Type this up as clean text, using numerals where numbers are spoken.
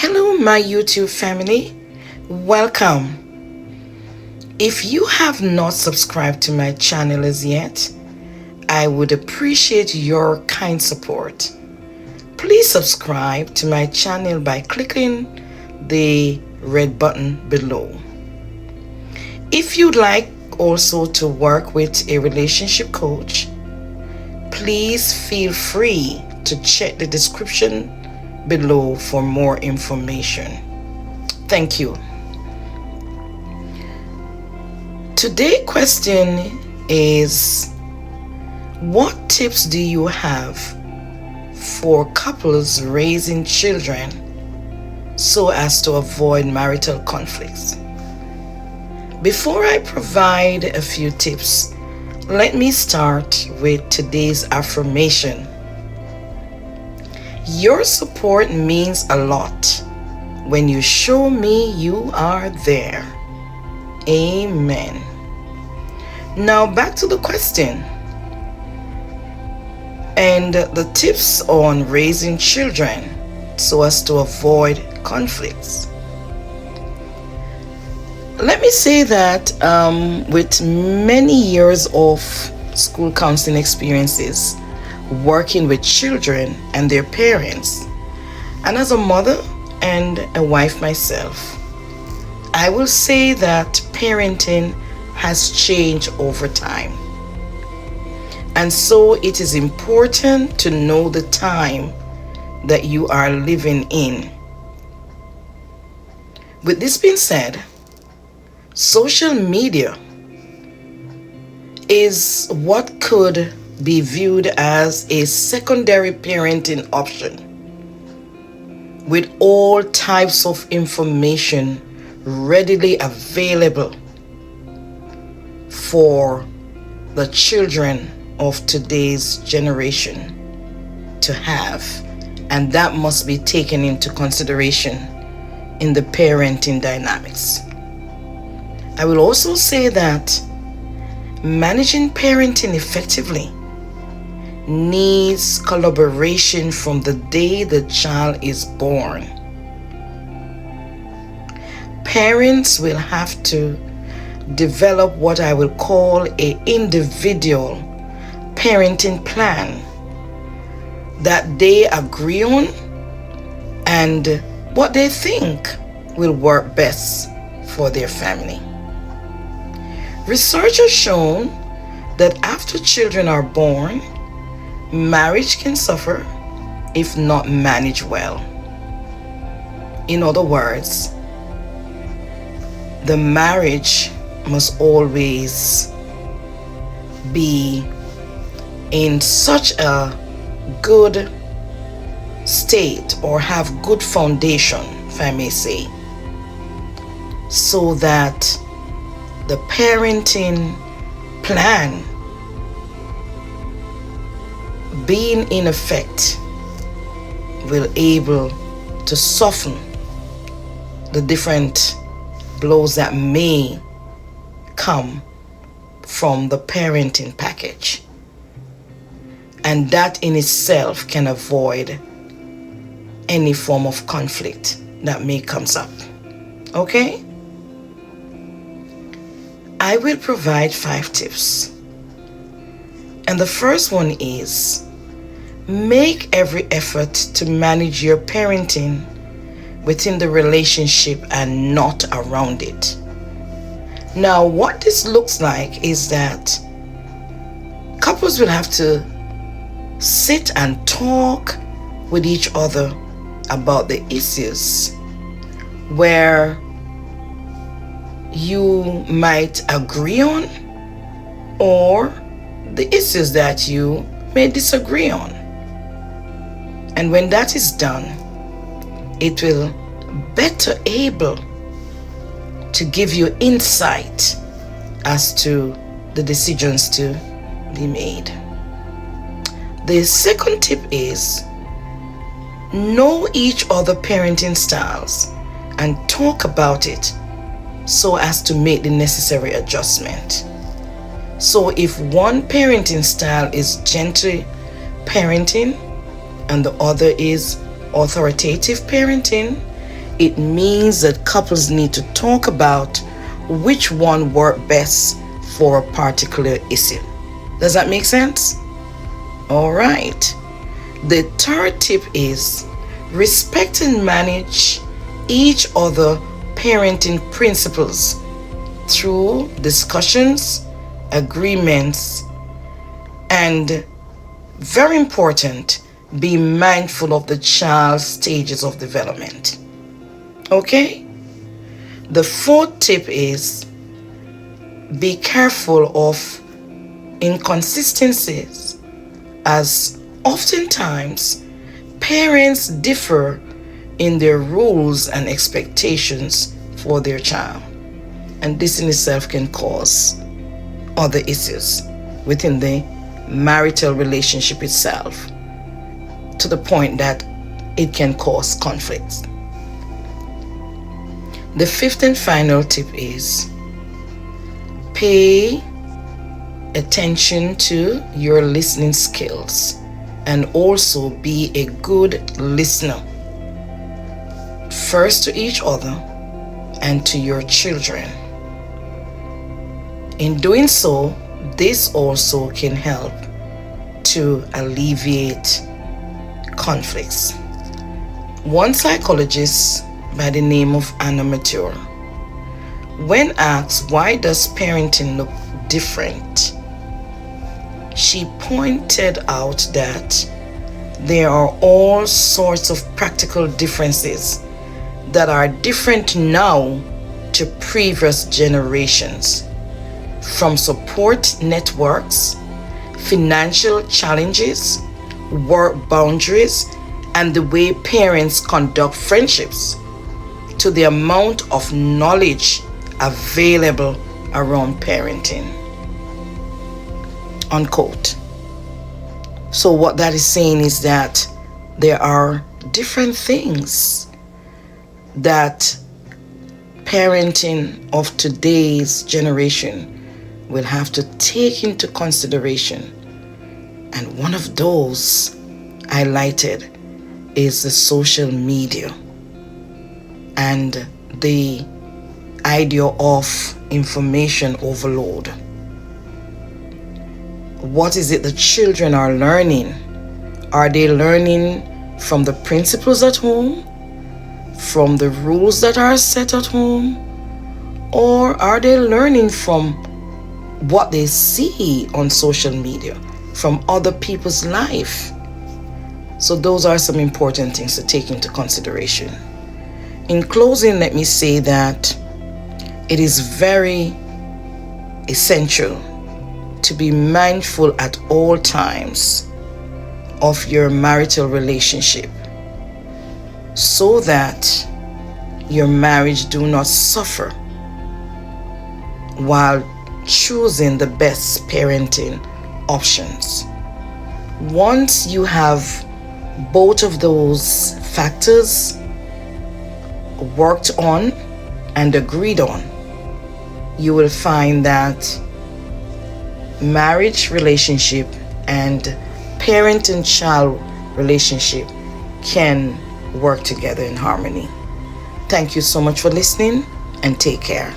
Hello, my YouTube family. Welcome. If you have not subscribed to my channel as yet, I would appreciate your kind support. Please subscribe to my channel by clicking the red button below. If you'd like also to work with a relationship coach, please feel free to check the description below for more information. Thank you. Today's question is, what tips do you have for couples raising children so as to avoid marital conflicts? Before I provide a few tips, let me start with today's affirmation. Your support means a lot when you show me you are there. Amen. Now back to the question and the tips on raising children so as to avoid conflicts. Let me say that with many years of school counseling experiences, working with children and their parents, and as a mother and a wife myself, I will say that parenting has changed over time. And so it is important to know the time that you are living in. With this being said, social media is what could be viewed as a secondary parenting option, with all types of information readily available for the children of today's generation to have, and that must be taken into consideration in the parenting dynamics. I will also say that managing parenting effectively needs collaboration from the day the child is born. Parents will have to develop what I will call an individual parenting plan that they agree on and what they think will work best for their family. Research has shown that after children are born, marriage can suffer if not managed well. In other words, the marriage must always be in such a good state or have good foundation, if I may say, so that the parenting plan being in effect will able to soften the different blows that may come from the parenting package, and that in itself can avoid any form of conflict that may comes up. Okay, I will provide 5 tips, and the first one is, make every effort to manage your parenting within the relationship and not around it. Now, what this looks like is that couples will have to sit and talk with each other about the issues where you might agree on or the issues that you may disagree on. And when that is done, it will better able to give you insight as to the decisions to be made. The second tip is, know each other parenting styles and talk about it so as to make the necessary adjustment. So if one parenting style is gentle parenting and the other is authoritative parenting, it means that couples need to talk about which one worked best for a particular issue. Does that make sense? All right. The third tip is respect and manage each other parenting principles through discussions, agreements, and very important, be mindful of the child's stages of development. Okay? The fourth tip is be careful of inconsistencies, as oftentimes parents differ in their rules and expectations for their child. And this in itself can cause other issues within the marital relationship itself, to the point that it can cause conflicts. The fifth and final tip is pay attention to your listening skills and also be a good listener, first to each other and to your children. In doing so, this also can help to alleviate conflicts. One psychologist by the name of Anna Mature, when asked why does parenting look different, she pointed out that there are all sorts of practical differences that are different now to previous generations, from support networks, financial challenges, work boundaries, and the way parents conduct friendships, to the amount of knowledge available around parenting. Unquote. So what that is saying is that there are different things that parenting of today's generation will have to take into consideration. And one of those highlighted is the social media and the idea of information overload. What is it the children are learning? Are they learning from the principles at home, from the rules that are set at home, or are they learning from what they see on social media, from other people's life? So those are some important things to take into consideration. In closing, let me say that it is very essential to be mindful at all times of your marital relationship, so that your marriage do not suffer while choosing the best parenting options. Once you have both of those factors worked on and agreed on, you will find that marriage relationship and parent and child relationship can work together in harmony. Thank you so much for listening, and take care.